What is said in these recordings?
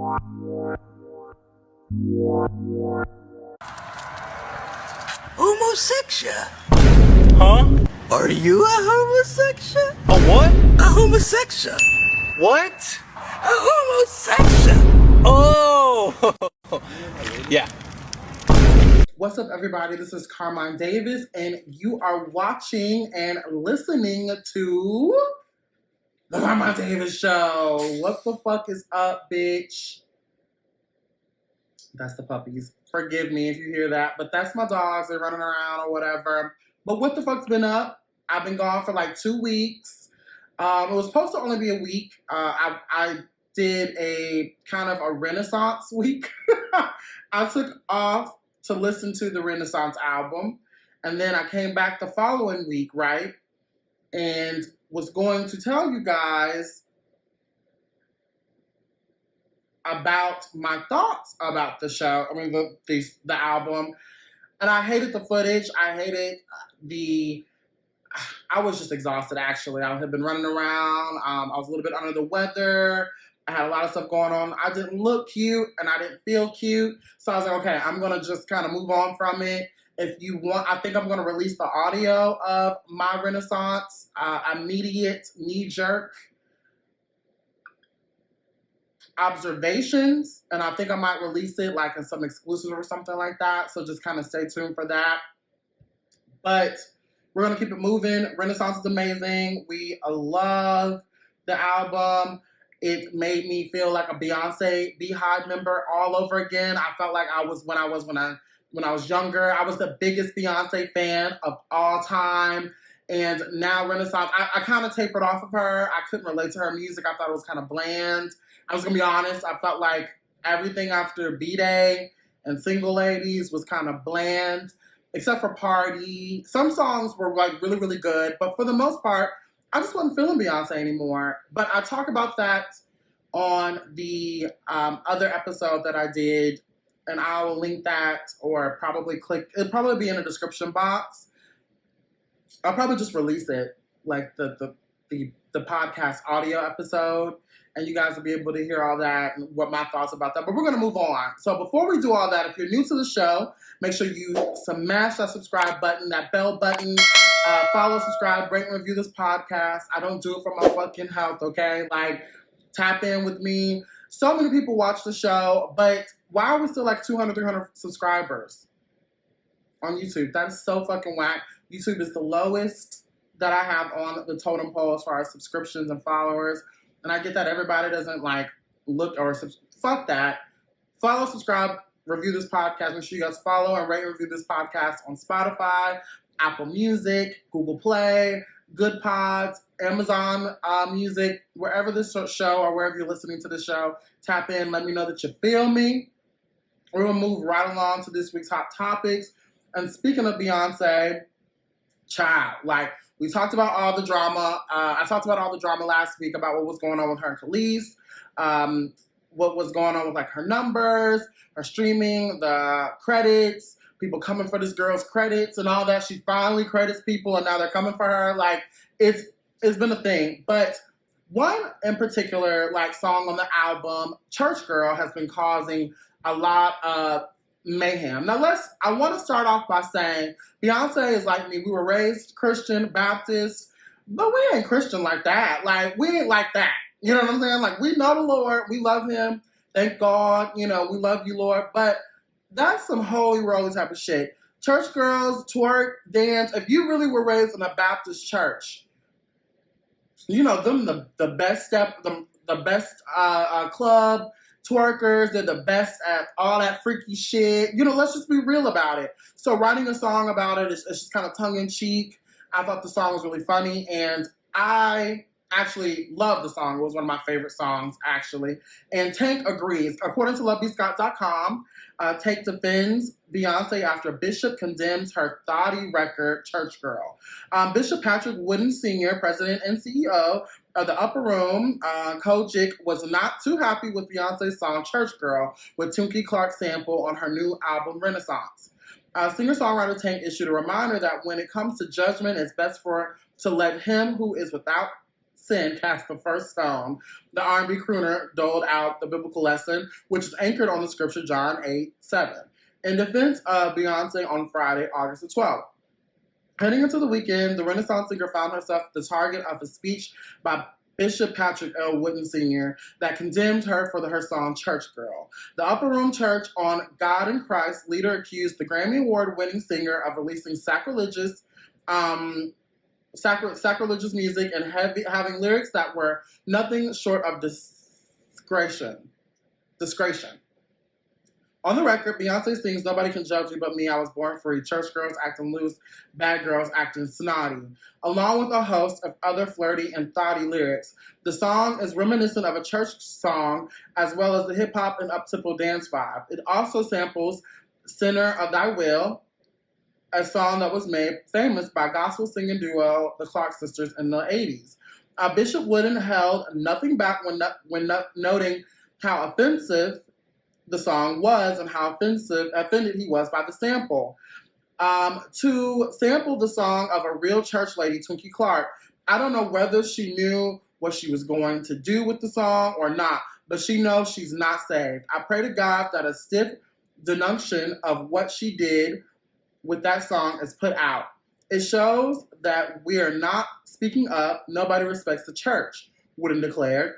Homosexual. Huh? Are you a homosexual? A what? A homosexual. What? A homosexual. Oh! Yeah. What's up, everybody? This is Carmine Davis, and you are watching and listening to The Carmine Davis Show. What the fuck is up, bitch? That's the puppies. Forgive me if you hear that, but that's my dogs. They're running around or whatever. But what the fuck's been up? I've been gone for like 2 weeks. It was supposed to only be a week. I did a kind of a Renaissance week. I took off to listen to the Renaissance album, and then I came back the following week, right? And was going to tell you guys about my thoughts about the show. I mean, the album. And I hated the footage. I hated I was just exhausted, actually. I had been running around. I was a little bit under the weather. I had a lot of stuff going on. I didn't look cute, and I didn't feel cute. So I was like, okay, I'm going to just kind of move on from it. If you want, I think I'm going to release the audio of my Renaissance, immediate, knee-jerk observations, and I think I might release it like in some exclusive or something like that. So just kind of stay tuned for that. But we're going to keep it moving. Renaissance is amazing. We love the album. It made me feel like a Beyoncé Beehive member all over again. I felt like I was when I was younger. I was the biggest Beyoncé fan of all time. And now Renaissance, I kind of tapered off of her. I couldn't relate to her music. I thought it was kind of bland. I was going to be honest. I felt like everything after B-Day and Single Ladies was kind of bland, except for Party. Some songs were like really, really good. But for the most part, I just wasn't feeling Beyonce anymore. But I talk about that on the other episode that I did. And I will link that or probably it'll probably be in the description box. I'll probably just release it, like the podcast audio episode, and you guys will be able to hear all that and what my thoughts about that. But we're going to move on. So before we do all that, if you're new to the show, make sure you smash that subscribe button, that bell button, follow, subscribe, rate, and review this podcast. I don't do it for my fucking health, okay? Like, tap in with me. So many people watch the show, but why are we still like 200, 300 subscribers on YouTube? That is so fucking whack. YouTube is the lowest that I have on the totem pole as far as subscriptions and followers. And I get that everybody doesn't like look or fuck that. Follow, subscribe, review this podcast. Make sure you guys follow and rate and review this podcast on Spotify, Apple Music, Google Play, Good Pods, Amazon Music, wherever this show or wherever you're listening to the show. Tap in, let me know that you feel me. We're going to move right along to this week's hot topics. And speaking of Beyonce, child, like, we talked about all the drama. I talked about all the drama last week about what was going on with her and Khalees, what was going on with like her numbers, her streaming, the credits, people coming for this girl's credits and all that. She finally credits people and now they're coming for her. Like, it's been a thing. But one in particular, like, song on the album, Church Girl, has been causing a lot of mayhem. Now I want to start off by saying Beyonce is like me. We were raised Christian, Baptist, but we ain't Christian like that. Like, we ain't like that. You know what I'm saying? Like, we know the Lord. We love him. Thank God. You know, we love you, Lord. But that's some holy roly type of shit. Church girls, twerk, dance. If you really were raised in a Baptist church, you know, them the best the best club, twerkers, they're the best at all that freaky shit. You know, let's just be real about it. So writing a song about it is just kind of tongue-in-cheek. I thought the song was really funny, and I actually love the song. It was one of my favorite songs, actually. And Tank agrees. According to LoveBeScott.com, Tank defends Beyonce after Bishop condemns her thoughty record, Church Girl. Bishop Patrick Wooden Sr., president and CEO of the Upper Room, Kojic, was not too happy with Beyonce's song, Church Girl, with Twinkie Clark sample on her new album, Renaissance. Singer-songwriter Tank issued a reminder that when it comes to judgment, it's best to let him who is without sin cast the first stone, the R&B crooner doled out the biblical lesson, which is anchored on the scripture John 8:7, in defense of Beyoncé on Friday, August the 12th. Heading into the weekend, the Renaissance singer found herself the target of a speech by Bishop Patrick L. Wooden Sr. that condemned her for her song Church Girl. The Upper Room Church on God and Christ leader accused the Grammy Award-winning singer of releasing sacrilegious music and having lyrics that were nothing short of discretion. On the record, Beyoncé sings "Nobody Can Judge Me But Me, I Was Born Free," church girls acting loose, bad girls acting snotty, along with a host of other flirty and thoughty lyrics. The song is reminiscent of a church song as well as the hip-hop and up-tempo dance vibe. It also samples "Sinner of Thy Will," a song that was made famous by gospel singing duo the Clark Sisters in the 80s. Bishop Wooden held nothing back when noting how offensive the song was and how offended he was by the sample. To sample the song of a real church lady, Twinkie Clark, I don't know whether she knew what she was going to do with the song or not, but she knows she's not saved. I pray to God that a stiff denunciation of what she did with that song is put out. It shows that we are not speaking up. Nobody respects the church, Wooden declared.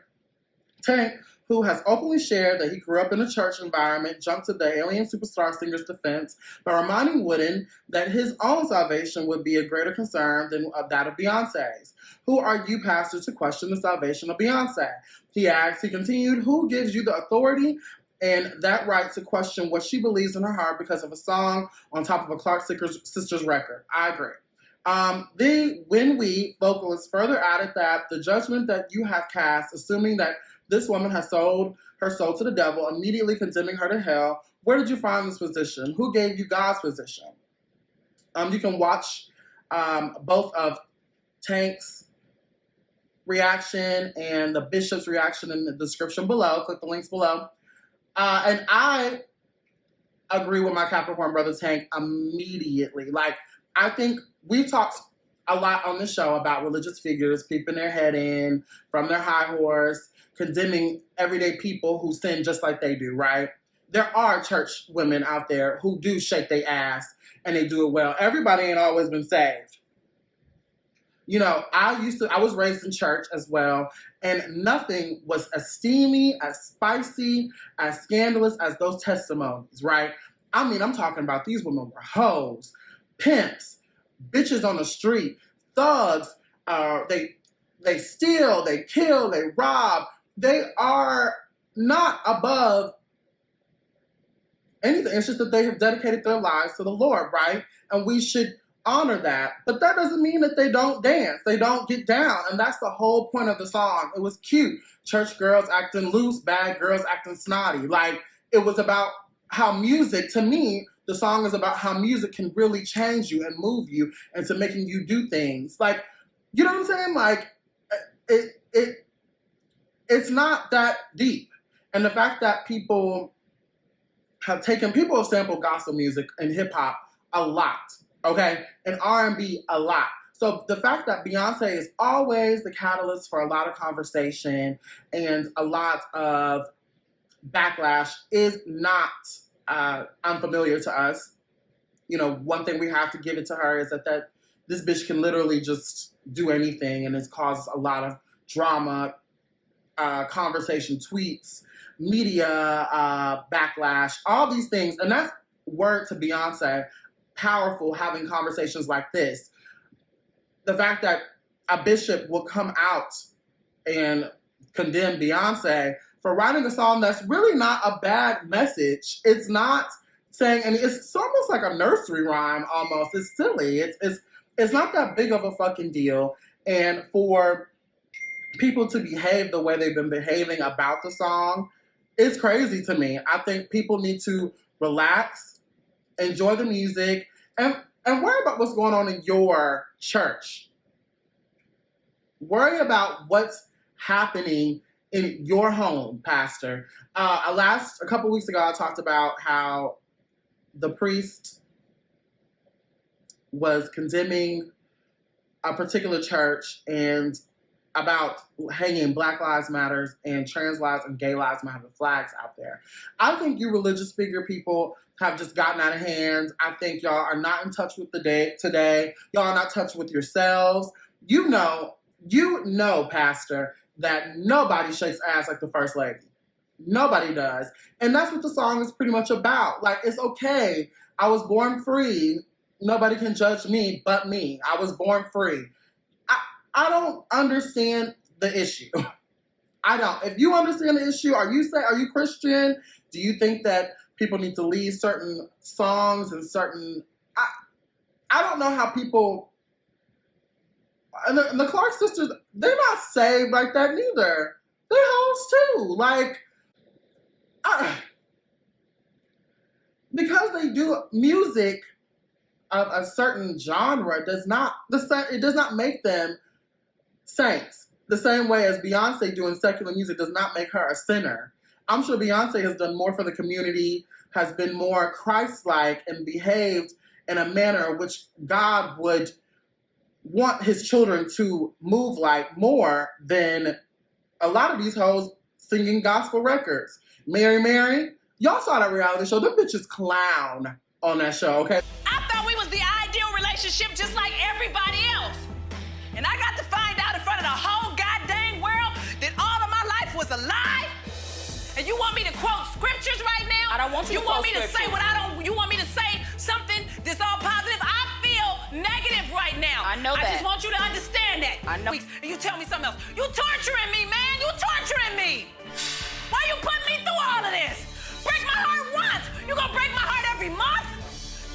Tank, who has openly shared that he grew up in a church environment, jumped to the alien superstar singer's defense by reminding Wooden that his own salvation would be a greater concern than that of Beyonce's. Who are you, pastor, to question the salvation of Beyoncé? He asked. He continued, who gives you the authority and that right to question what she believes in her heart because of a song on top of a Clark Sisters record? I agree. The When We vocalist further added that the judgment that you have cast, assuming that this woman has sold her soul to the devil, immediately condemning her to hell. Where did you find this position? Who gave you God's position? You can watch both of Tank's reaction and the bishop's reaction in the description below. Click the links below. And I agree with my Capricorn brother Tank immediately. Like, I think we talked a lot on the show about religious figures peeping their head in from their high horse, condemning everyday people who sin just like they do, right? There are church women out there who do shake their ass and they do it well. Everybody ain't always been saved. You know, I was raised in church as well, and nothing was as steamy, as spicy, as scandalous as those testimonies, right? I mean, I'm talking about these women were hoes, pimps, bitches on the street, thugs. They steal, they kill, they rob. They are not above anything. It's just that they have dedicated their lives to the Lord, right? And we should honor that. But that doesn't mean that they don't dance. They don't get down. And that's the whole point of the song. It was cute. Church girls acting loose, bad girls acting snotty. Like, it was about how music, to me, the song is about how music can really change you and move you into making you do things. Like, you know what I'm saying? Like, it's not that deep. And the fact that people have sampled gospel music and hip hop a lot, okay? And R&B a lot. So the fact that Beyonce is always the catalyst for a lot of conversation and a lot of backlash is not unfamiliar to us. You know, one thing we have to give it to her is that this bitch can literally just do anything, and it causes a lot of drama, conversation, tweets, media backlash, all these things. And that's word to Beyonce, powerful, having conversations like this. The fact that a bishop will come out and condemn Beyonce for writing a song that's really not a bad message. It's not saying, and it's almost like a nursery rhyme almost. It's silly. It's not that big of a fucking deal. And for people to behave the way they've been behaving about the song, it's crazy to me. I think people need to relax, enjoy the music, and worry about what's going on in your church. Worry about what's happening in your home, pastor. A couple weeks ago, I talked about how the priest was condemning a particular church, and about hanging Black Lives Matters and Trans Lives and Gay Lives Matter flags out there. I think you religious figure people have just gotten out of hand. I think y'all are not in touch with the day today. Y'all are not in touch with yourselves. You know, Pastor, that nobody shakes ass like the First Lady. Nobody does. And that's what the song is pretty much about. Like, it's okay. I was born free. Nobody can judge me but me. I was born free. I don't understand the issue. I don't. If you understand the issue, are you Christian? Do you think that people need to leave certain songs and certain... I don't know how people... And the Clark sisters, they're not saved like that neither. They're hoes too. Like, because they do music of a certain genre, it does not make them saints. The same way as Beyonce doing secular music does not make her a sinner. I'm sure Beyonce has done more for the community, has been more Christ-like, and behaved in a manner which God would want his children to move like more than a lot of these hoes singing gospel records. Mary, y'all saw that reality show. Them bitches clown on that show, okay? I thought we was the ideal relationship just like everybody else. And I got to find out in front of the whole goddamn world that all of my life was a lie? And you want me to quote scriptures right now? I don't want you to want quote me to say what I don't, you want me to say something that's all positive? I feel negative right now. I know that. I just want you to understand that. I know. And you tell me something else. You torturing me, man. You torturing me. Why you putting me through all of this? Break my heart once. You gonna break my heart every month?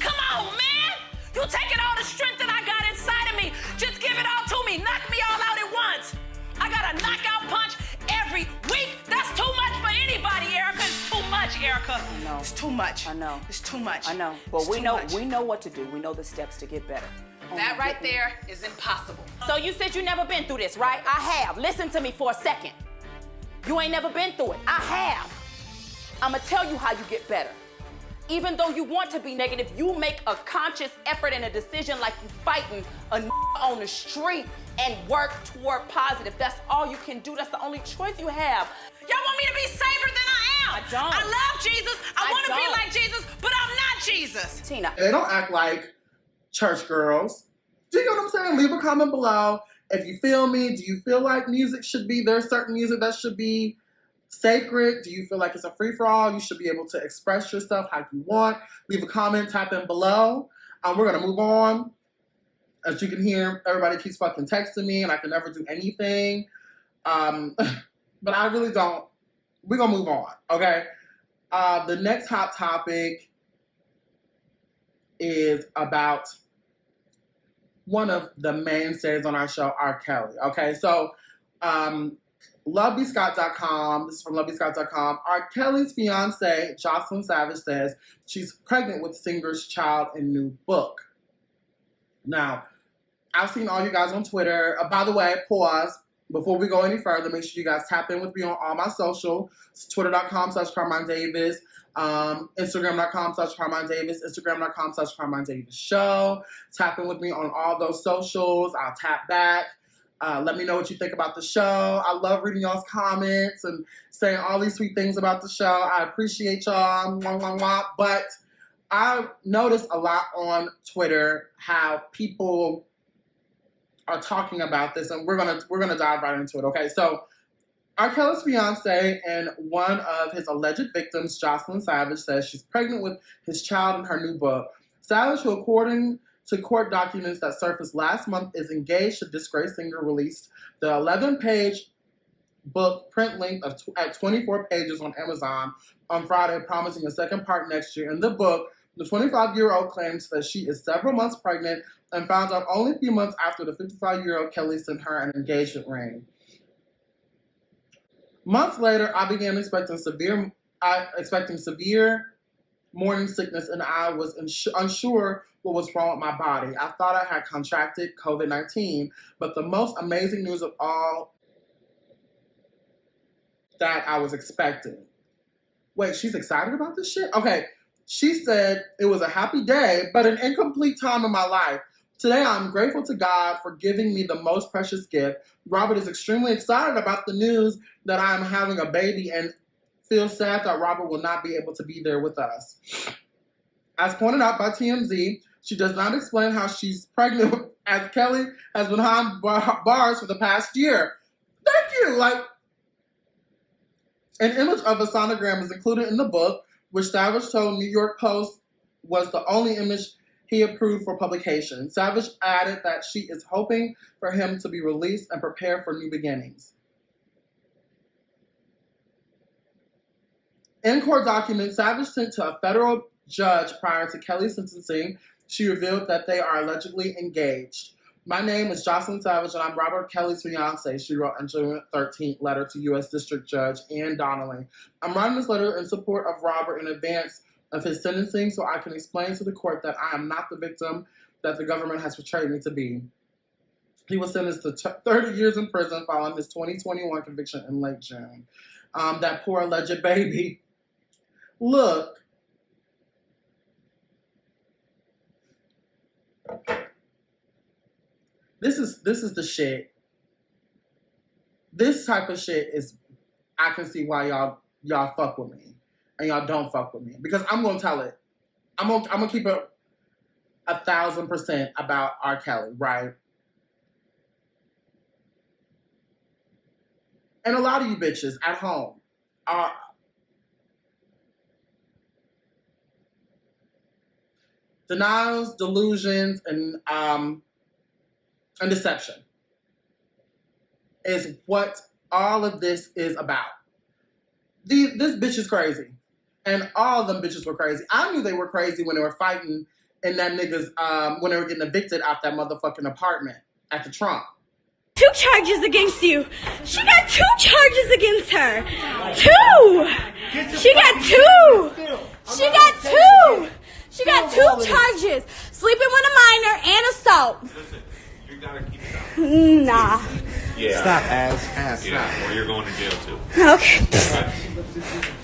Come on, man. You taking all the strength that I got inside of me. Just give it all to me. Knock me all out at once. I got a knockout punch every week. That's too much for anybody, Erica. It's too much, Erica. I know. It's too much. I know. It's too much. I know. But It's we too know much. we know what to do. We know the steps to get better. That right there is impossible. So you said you never been through this, right? I have. Listen to me for a second. You ain't never been through it. I have. I'ma tell you how you get better. Even though you want to be negative, you make a conscious effort and a decision like you fighting a on the street and work toward positive. That's all you can do. That's the only choice you have. Y'all want me to be safer than I am. I don't. I love Jesus. I want to be don't. like Jesus, but I'm not Jesus. Tina. They don't act like church girls. Do you know what I'm saying? Leave a comment below. If you feel me, do you feel like music should be, there's certain music that should be sacred? Do you feel like it's a free-for-all? You should be able to express yourself how you want. Leave a comment, tap in below. We're going to move on. As you can hear, everybody keeps fucking texting me and I can never do anything. But I really don't. We're going to move on, okay? The next hot topic is about one of the mainstays on our show, R. Kelly. Okay, so lovebscott.com, this is from lovebscott.com. R. Kelly's fiance, Jocelyn Savage, says she's pregnant with singer's child in new book. Now, I've seen all you guys on Twitter. By the way, pause. Before we go any further, make sure you guys tap in with me on all my social. It's twitter.com/Carmine Davis. Instagram.com/Carmine Davis, Instagram.com/Carmine Davis Show. Tap in with me on all those socials. I'll tap back. Let me know what you think about the show. I love reading y'all's comments and saying all these sweet things about the show. I appreciate y'all. Mwah, mwah, mwah. But I noticed a lot on Twitter how people are talking about this, and we're gonna dive right into it. Okay, so R. Kelly's fiance and one of his alleged victims, Jocelyn Savage, says she's pregnant with his child in her new book. Savage, who according to court documents that surfaced last month, is engaged to disgraced singer, released the 11-page book print length at 24 pages on Amazon on Friday, promising a second part next year. In the book, the 25-year-old claims that she is several months pregnant and found out only a few months after the 55-year-old Kelly sent her an engagement ring. Months later, I began expecting severe morning sickness, and I was unsure what was wrong with my body. I thought I had contracted COVID-19, but the most amazing news of all that I was expecting. Wait, she's excited about this shit? Okay, she said it was a happy day, but an incomplete time in my life. Today, I'm grateful to God for giving me the most precious gift. Robert is extremely excited about the news that I'm having a baby and feels sad that Robert will not be able to be there with us. As pointed out by TMZ, she does not explain how she's pregnant, as Kelly has been behind bars for the past year. Thank you. Like, an image of a sonogram is included in the book, which Savage told New York Post was the only image he approved for publication. Savage added that she is hoping for him to be released and prepare for new beginnings. In court documents Savage sent to a federal judge prior to Kelly's sentencing, she revealed that they are allegedly engaged. My name is Jocelyn Savage, and I'm Robert Kelly's fiance, she wrote in June 13th letter to U.S. District Judge Ann Donnelly. I'm writing this letter in support of Robert in advance of his sentencing so I can explain to the court that I am not the victim that the government has portrayed me to be. He was sentenced to 30 years in prison following his 2021 conviction in late June. That poor alleged baby. Look. This is the shit. This type of shit is, I can see why y'all fuck with me and y'all don't fuck with me, because I'm gonna tell it. I'm gonna keep it 1,000% about R. Kelly, right? And a lot of you bitches at home are denials, delusions, and deception is what all of this is about. This bitch is crazy. And all of them bitches were crazy. I knew they were crazy when they were fighting in that nigga's, when they were getting evicted out that motherfucking apartment at the Trump. 2 charges against you. She got 2 charges against her. 2. She got 2. She got 2. She got 2 charges. Sleeping with a minor and assault. Listen, you gotta keep it down. Nah. Yeah. Stop, ass. Yeah, or you're going to jail too. Okay. Okay.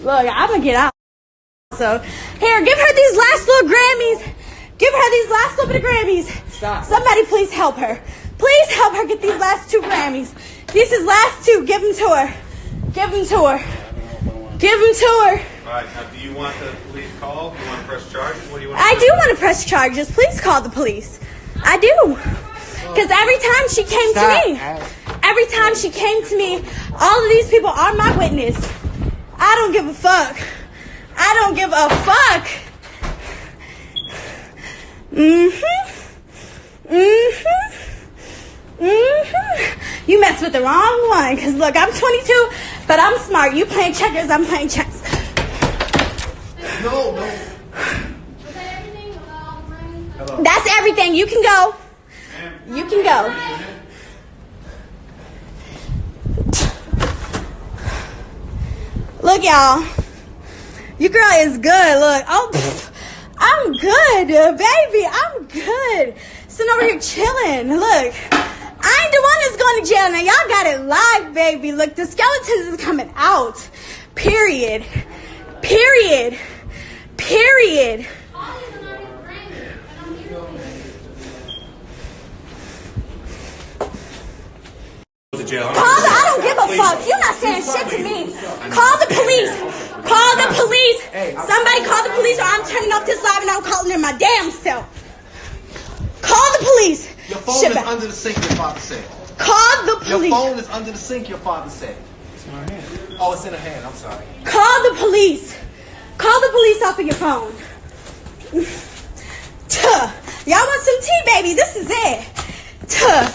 Look, I'm gonna get out. So, here, give her these last little Grammys. Give her these last little bit of Grammys. Stop. Somebody please help her. Please help her get these last 2 Grammys. These is last 2. Give them to her. Give them to her. Give them to her. All right, now do you want the police called? Do you want to press charges? What do you want I do want to press charges. Please call the police. I do. Because every time she came to me, every time she came to me, all of these people are my witness. I don't give a fuck. I don't give a fuck. You messed with the wrong one. Because look, I'm 22, but I'm smart. You playing checkers, I'm playing chess. No. That's everything. You can go. You can go. Look, y'all. Your girl is good. Look. Oh, I'm good, baby. I'm good. Sitting over here chilling. Look. I ain't the one that's going to jail. Now, y'all got it live, baby. Look, the skeletons is coming out. Period. Period. Period. I don't give a fuck. You're not saying shit to me. Call the police. Call the police. Somebody call the police or I'm turning off this live and I'm calling in my damn self. Call the police. Your phone is under the sink, your father said. Call the police. Your phone is under the sink, your father said. It's in her hand. Oh, it's in her hand. I'm sorry. Call the police. Call the police off of your phone. Tuh. Y'all want some tea, baby? This is it. Tuh.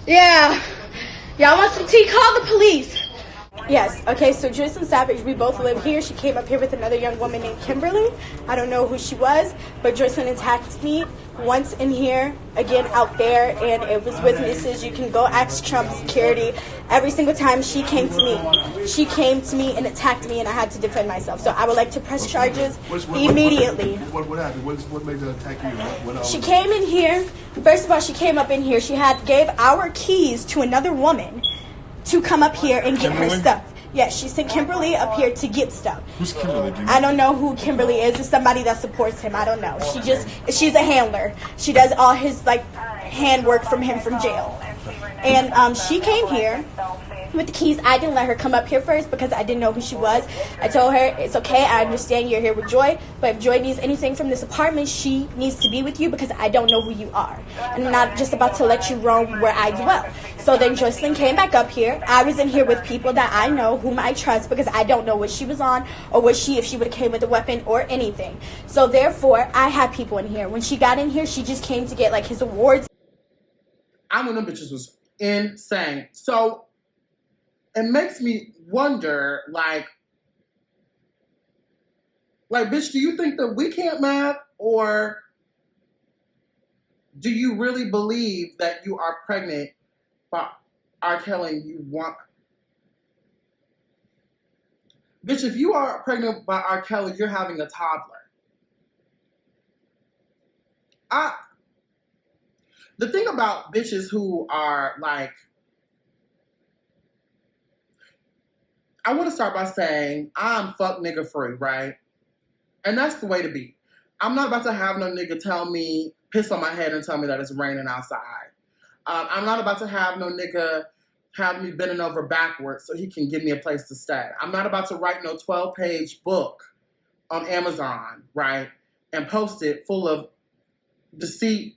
Yeah. Y'all want some tea? Call the police. Yes. Okay, so Joycelyn Savage, we both live here. She came up here with another young woman named Kimberly. I don't know who she was, but Joycelyn attacked me once in here, again out there, and it was witnesses. You can go ask Trump security. Every single time she came to me and attacked me, and I had to defend myself. So I would like to press charges immediately. What happened? What made her attack you? She came in here. First of all, she came up in here. She gave our keys to another woman to come up here and get her stuff. Yeah, she sent Kimberly up here to get stuff. Who's Kimberly? I don't know who Kimberly is. It's somebody that supports him. I don't know. She's a handler. She does all his like handwork from him from jail. And she came here with the keys. I didn't let her come up here first because I didn't know who she was. I told her, it's okay, I understand you're here with Joy, but if Joy needs anything from this apartment, she needs to be with you because I don't know who you are. And I'm not just about to let you roam where I dwell. So then Jocelyn came back up here. I was in here with people that I know, whom I trust, because I don't know what she was on or if she would have came with a weapon or anything. So therefore, I had people in here. When she got in here, she just came to get like his awards. I know them bitches was insane. So it makes me wonder, like, bitch, do you think that we can't math, or do you really believe that you are pregnant by R. Kelly and you want... Bitch, if you are pregnant by R. Kelly, you're having a toddler. The thing about bitches who are like... I want to start by saying I'm fuck nigga free, right? And that's the way to be. I'm not about to have no nigga tell me, piss on my head and tell me that it's raining outside. I'm not about to have no nigga have me bending over backwards so he can give me a place to stay. I'm not about to write no 12-page book on Amazon, right? And post it full of deceit,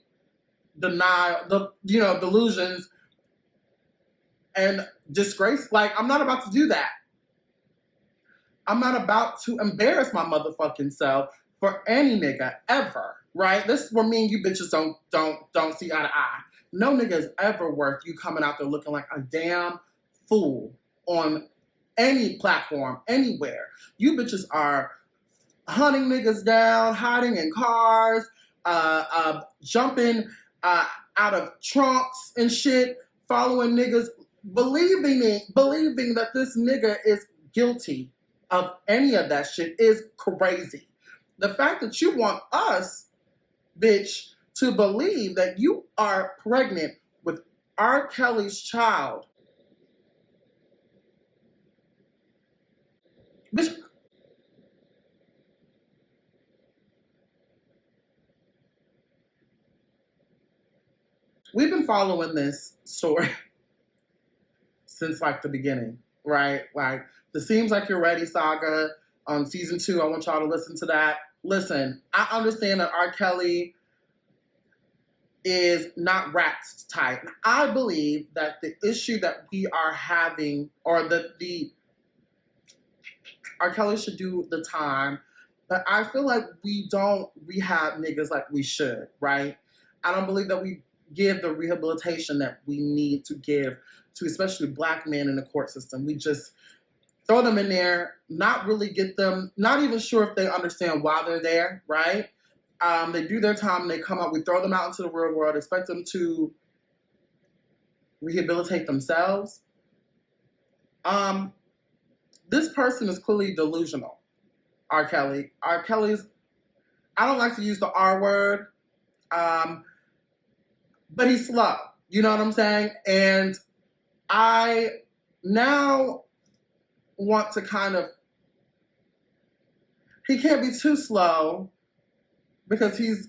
denial, delusions, and disgrace. Like, I'm not about to do that. I'm not about to embarrass my motherfucking self for any nigga ever, right? This is where me and you bitches don't see eye to eye. No nigga is ever worth you coming out there looking like a damn fool on any platform, anywhere. You bitches are hunting niggas down, hiding in cars, jumping out of trunks and shit, following niggas, believing that this nigga is guilty of any of that shit is crazy. The fact that you want us, bitch, to believe that you are pregnant with R. Kelly's child. Bitch, we've been following this story since like the beginning, right? Like the Seems Like You're Ready saga on season 2. I want y'all to listen to that. Listen, I understand that R. Kelly is not rat type. I believe that the issue that we are having, or that R. Kelly should do the time, but I feel like we don't rehab niggas like we should, right? I don't believe that we give the rehabilitation that we need to give to especially black men in the court system. We just throw them in there, not really get them, not even sure if they understand why they're there, right? They do their time and they come out, we throw them out into the real world, expect them to rehabilitate themselves. This person is clearly delusional, R. Kelly. R. Kelly's, I don't like to use the R word, but he's slow. You know what I'm saying? And I now want to kind of, he can't be too slow because he's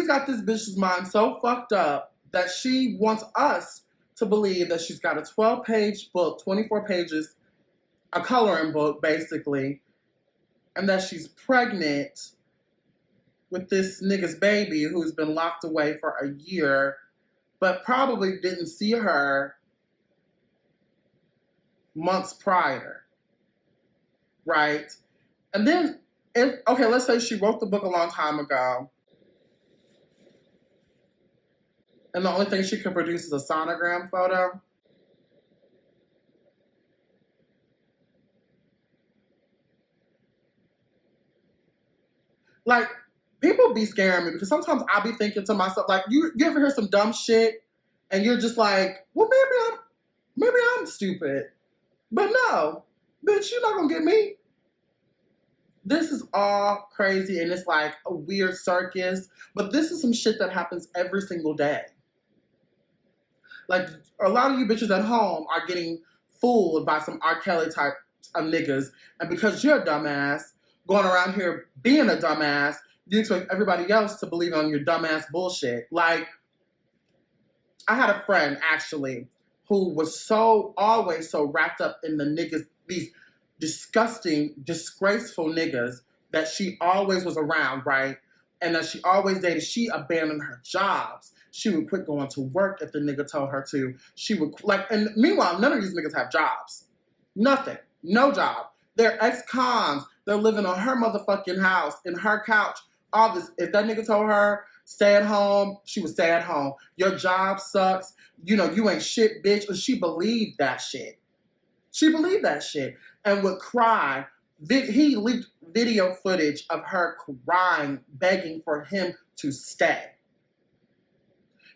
got this bitch's mind so fucked up that she wants us to believe that she's got a 12-page book, 24 pages, a coloring book basically, and that she's pregnant with this nigga's baby who's been locked away for a year, but probably didn't see her months prior, right? And then, let's say she wrote the book a long time ago, and the only thing she can produce is a sonogram photo. Like, people be scaring me because sometimes I be thinking to myself, like, you ever hear some dumb shit and you're just like, well, maybe I'm stupid. But no, bitch, you're not gonna get me. This is all crazy and it's like a weird circus, but this is some shit that happens every single day. Like, a lot of you bitches at home are getting fooled by some R. Kelly type of niggas. And because you're a dumbass, going around here being a dumbass, you expect everybody else to believe on your dumbass bullshit. Like, I had a friend, actually, who was always so wrapped up in the niggas, these disgusting, disgraceful niggas that she always was around, right? And that she always dated. She abandoned her jobs. She would quit going to work if the nigga told her to. She would, and meanwhile, none of these niggas have jobs. Nothing. No job. They're ex-cons. They're living on her motherfucking house, in her couch. All this. If that nigga told her, stay at home, she would stay at home. Your job sucks. You ain't shit, bitch. And she believed that shit. She believed that shit. And would cry. He leaked video footage of her crying, begging for him to stay.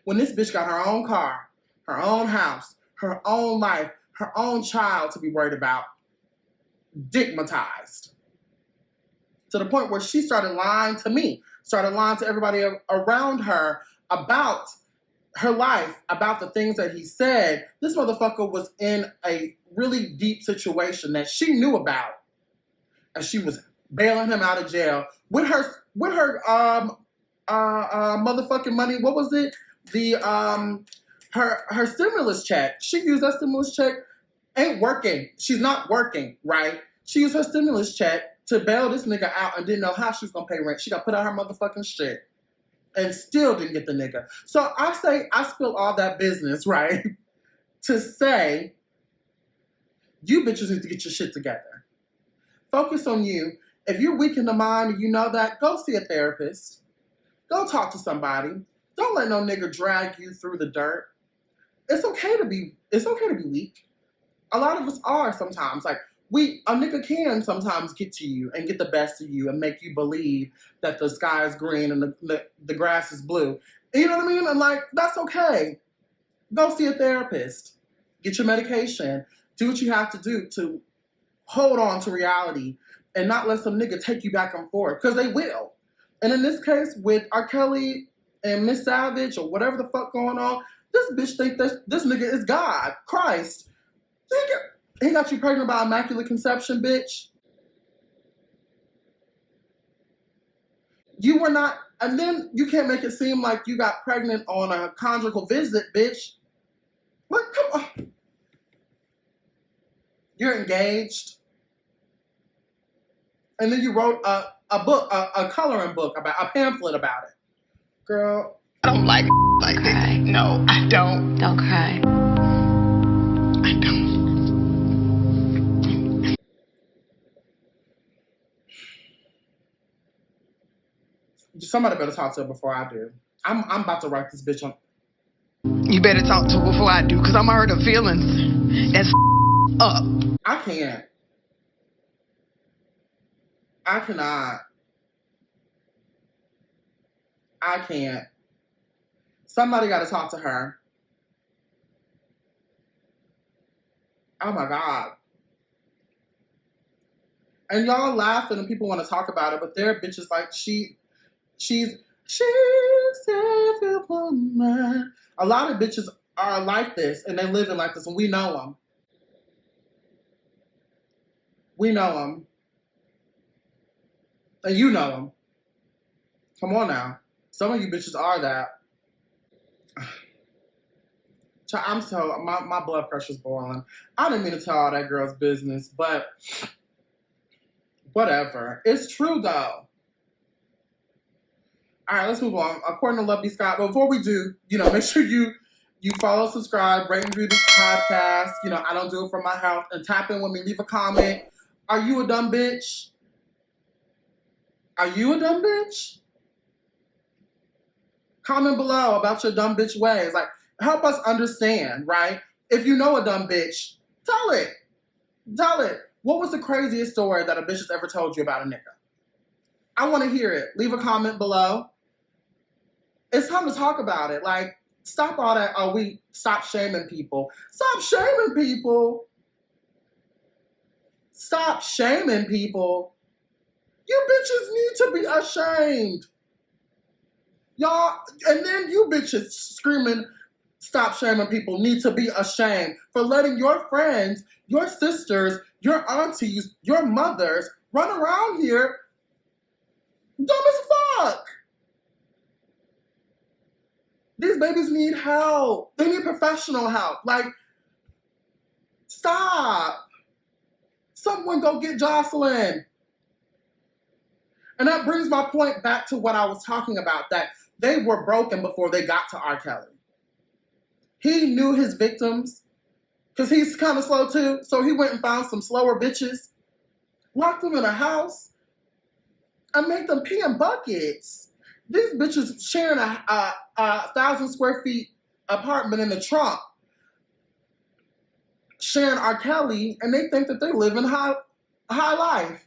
When this bitch got her own car, her own house, her own life, her own child to be worried about, digmatized. To the point where she started lying to me, started lying to everybody around her about her life, about the things that he said. This motherfucker was in a really deep situation that she knew about. And she was bailing him out of jail with her motherfucking money. What was it? Her stimulus check. She used that stimulus check. Ain't working. She's not working, right? She used her stimulus check to bail this nigga out and didn't know how she was gonna pay rent. She got put out her motherfucking shit and still didn't get the nigga. So I spill all that business, right? To say, you bitches need to get your shit together. Focus on you. If you're weak in the mind and you know that, go see a therapist. Go talk to somebody. Don't let no nigga drag you through the dirt. It's okay to be weak. A lot of us are sometimes. Like, a nigga can sometimes get to you and get the best of you and make you believe that the sky is green and the grass is blue. You know what I mean? And like, that's okay. Go see a therapist. Get your medication. Do what you have to do to hold on to reality and not let some nigga take you back and forth, because they will. And in this case, with R. Kelly and Miss Savage or whatever the fuck going on, this bitch think that this nigga is God, Christ. He got you pregnant by immaculate conception, bitch. You were not, and then you can't make it seem like you got pregnant on a conjugal visit, bitch. What? Come on. You're engaged. And then you wrote a book, a coloring book, a pamphlet about it. Girl, I don't like that. No, I don't. Don't cry. I don't. Somebody better talk to her before I do. I'm about to write this bitch on. You better talk to her before I do, because I'm hurt her feelings. That's up. I can't. I cannot. I can't. Somebody got to talk to her. Oh my God. And y'all laughing and people want to talk about it, but they're bitches like she's every woman. A lot of bitches are like this and they're living like this, and we know them. We know them. And you know them. Come on now. Some of you bitches are that. I'm so, my blood pressure's boiling. I didn't mean to tell all that girl's business, but whatever. It's true though. All right, let's move on. According to Lovely Scott, before we do, make sure you follow, subscribe, rate and review this podcast. I don't do it for my health. And tap in with me, leave a comment. Are you a dumb bitch? Are you a dumb bitch? Comment below about your dumb bitch ways. Like, help us understand, right? If you know a dumb bitch, tell it. Tell it. What was the craziest story that a bitch has ever told you about a nigga? I want to hear it. Leave a comment below. It's time to talk about it. Like, stop all that. Oh, we stop shaming people. Stop shaming people. Stop shaming people. You bitches need to be ashamed. Y'all, and then you bitches screaming, stop shaming people need to be ashamed for letting your friends, your sisters, your aunties, your mothers run around here dumb as fuck. These babies need help. They need professional help. Like, stop. Someone go get Jocelyn. And that brings my point back to what I was talking about, that they were broken before they got to R. Kelly. He knew his victims, because he's kind of slow too, so he went and found some slower bitches, locked them in a house, and made them pee in buckets. These bitches sharing a 1,000 square feet apartment in the trunk, sharing R. Kelly, and they think that they live in high life.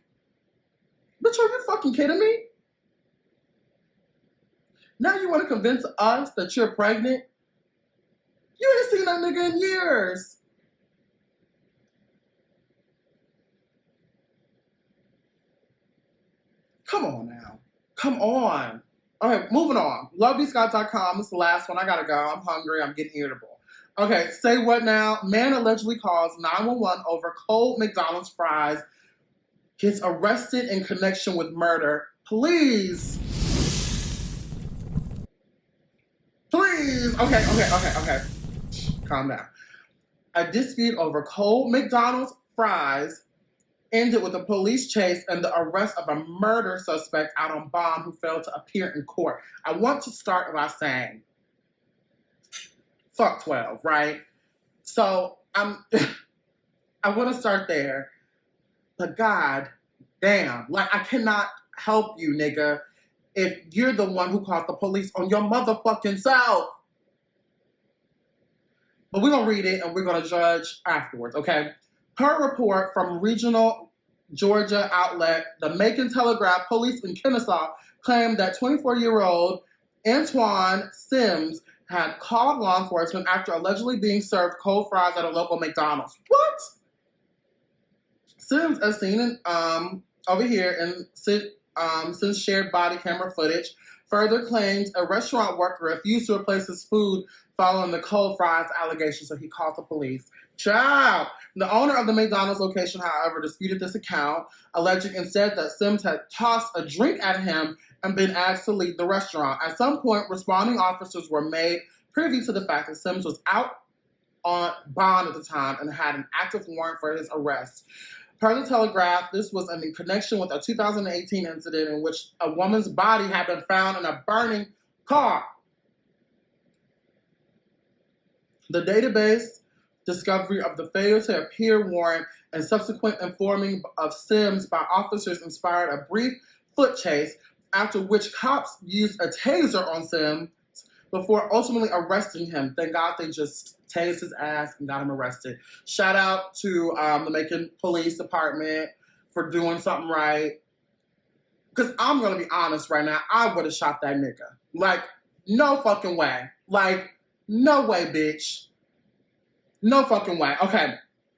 Bitch, are you fucking kidding me? Now you want to convince us that you're pregnant? You ain't seen that nigga in years. Come on now. Come on. All right, moving on. LoveBScott.com is the last one. I gotta go. I'm hungry. I'm getting irritable. Okay, say what now? Man allegedly calls 911 over cold McDonald's fries. Gets arrested in connection with murder. Please. Please. Okay. Calm down. A dispute over cold McDonald's fries ended with a police chase and the arrest of a murder suspect out on bond who failed to appear in court. I want to start by saying, fuck 12, right? So I want to start there. But God damn, like, I cannot help you, nigga, if you're the one who called the police on your motherfucking self. But we're going to read it and we're going to judge afterwards, okay? Per report from regional Georgia outlet, the Macon Telegraph, police in Kennesaw claimed that 24-year-old Antoine Sims had called law enforcement after allegedly being served cold fries at a local McDonald's. What? Sims, as seen in, over here, and since shared body camera footage, further claims a restaurant worker refused to replace his food following the cold fries allegation, so he called the police. Child! The owner of the McDonald's location, however, disputed this account, alleging instead that Sims had tossed a drink at him and been asked to leave the restaurant. At some point, responding officers were made privy to the fact that Sims was out on bond at the time and had an active warrant for his arrest. Per the Telegraph, this was in connection with a 2018 incident in which a woman's body had been found in a burning car. The database discovery of the failure to appear warrant and subsequent informing of Sims by officers inspired a brief foot chase, after which cops used a taser on Sims before ultimately arresting him. Thank God they just tased his ass and got him arrested. Shout out to the Macon Police Department for doing something right. Because I'm going to be honest right now, I would have shot that nigga. Like, no fucking way. Like, no way, bitch. No fucking way. Okay.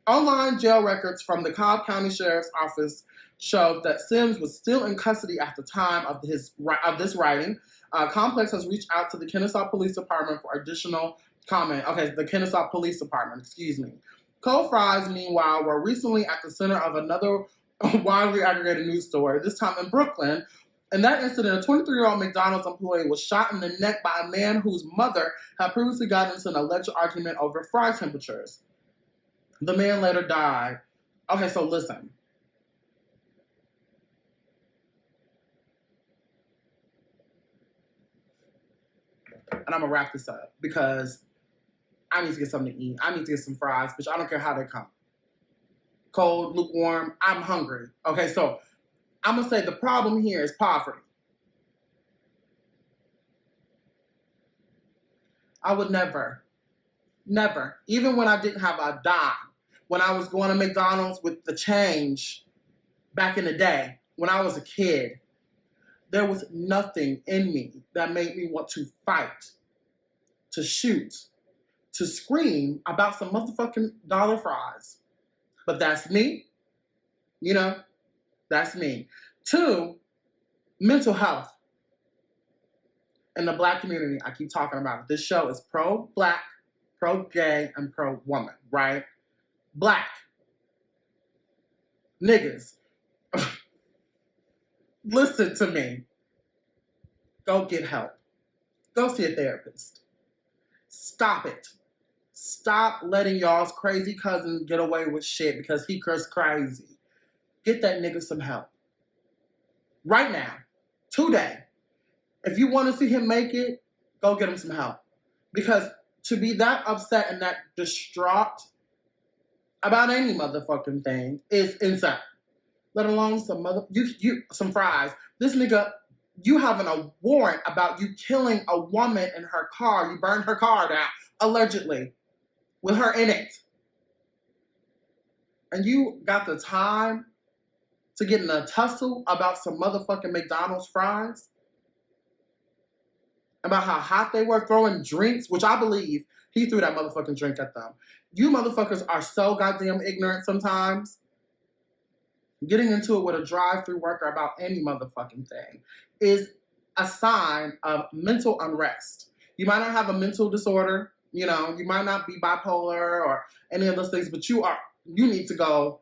Online jail records from the Cobb County Sheriff's Office showed that Sims was still in custody at the time of this writing. Complex has reached out to the Kennesaw Police Department for additional comment. Okay, the Kennesaw Police Department, excuse me. Cold fries, meanwhile, were recently at the center of another widely aggregated news story, this time in Brooklyn. In that incident, a 23-year-old McDonald's employee was shot in the neck by a man whose mother had previously gotten into an alleged argument over fry temperatures. The man later died. Okay, so listen. And I'm going to wrap this up because I need to get something to eat. I need to get some fries, bitch. I don't care how they come. Cold, lukewarm, I'm hungry. Okay, so I'm going to say the problem here is poverty. I would never, even when I didn't have a dime, when I was going to McDonald's with the change back in the day, when I was a kid, there was nothing in me that made me want to fight, to shoot, to scream about some motherfucking dollar fries. But that's me. You know, that's me. 2, mental health. In the Black community, I keep talking about it. This show is pro-Black pro-gay and pro-woman, right? Black. Niggas. Listen to me. Go get help. Go see a therapist. Stop it. Stop letting y'all's crazy cousin get away with shit because he cursed crazy. Get that nigga some help. Right now. Today. If you want to see him make it, go get him some help. Because to be that upset and that distraught about any motherfucking thing is insane. Let alone some fries. This nigga, you having a warrant about you killing a woman in her car. You burned her car down, allegedly, with her in it. And you got the time to get in a tussle about some motherfucking McDonald's fries? About how hot they were, throwing drinks, which I believe he threw that motherfucking drink at them. You motherfuckers are so goddamn ignorant sometimes. Getting into it with a drive-thru worker about any motherfucking thing is a sign of mental unrest. You might not have a mental disorder, you know, you might not be bipolar or any of those things, but you need to go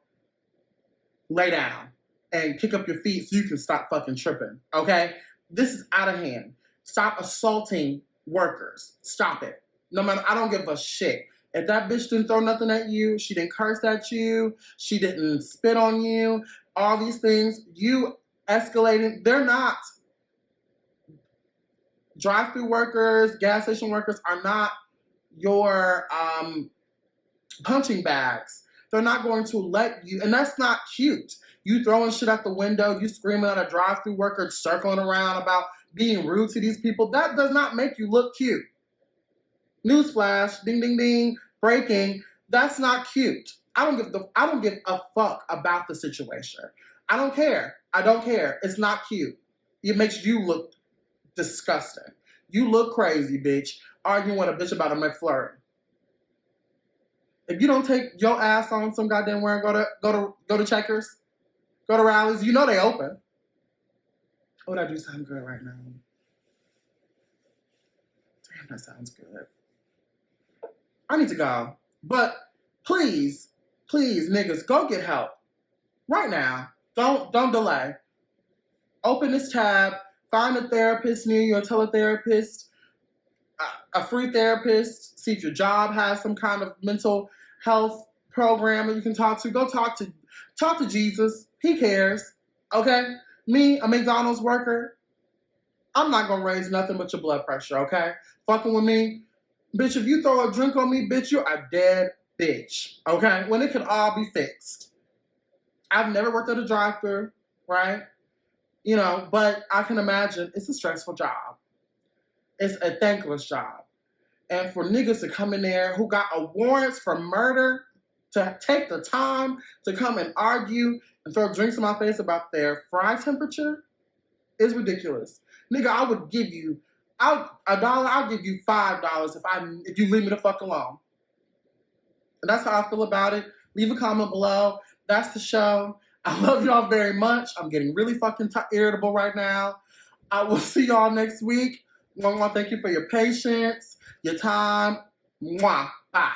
lay down and kick up your feet so you can stop fucking tripping, okay? This is out of hand. Stop assaulting workers. Stop it. No matter, I don't give a shit. If that bitch didn't throw nothing at you, she didn't curse at you, she didn't spit on you, all these things, you escalating, they're not. Drive-thru workers, gas station workers are not your punching bags. They're not going to let you, and that's not cute. You throwing shit out the window, you screaming at a drive-thru worker, circling around about being rude to these people, that does not make you look cute. Newsflash, ding, ding, ding, breaking, that's not cute. I don't give a fuck about the situation. I don't care. It's not cute. It makes you look disgusting. You look crazy, bitch, arguing with a bitch about a McFlurry. If you don't take your ass on some goddamn where and go to Checkers, go to rallies, you know they open. Oh, that do sound good right now. Damn, that sounds good. I need to go. But please, niggas, go get help. Right now. Don't delay. Open this tab. Find a therapist near you, a teletherapist, a free therapist. See if your job has some kind of mental health program that you can talk to. Go talk to Jesus. He cares. Okay? Me, a McDonald's worker, I'm not gonna raise nothing but your blood pressure, okay? Fucking with me. Bitch, if you throw a drink on me, bitch, you're a dead bitch, okay? When it could all be fixed. I've never worked at a drive-thru, right? You know, but I can imagine it's a stressful job. It's a thankless job. And for niggas to come in there who got a warrants for murder to take the time to come and argue and throw drinks in my face about their fry temperature is ridiculous. Nigga, I would give you $1, I'll give you $5 if you leave me the fuck alone. And that's how I feel about it. Leave a comment below. That's the show. I love y'all very much. I'm getting really fucking irritable right now. I will see y'all next week. I want to thank you for your patience, your time. Mwah. Bye.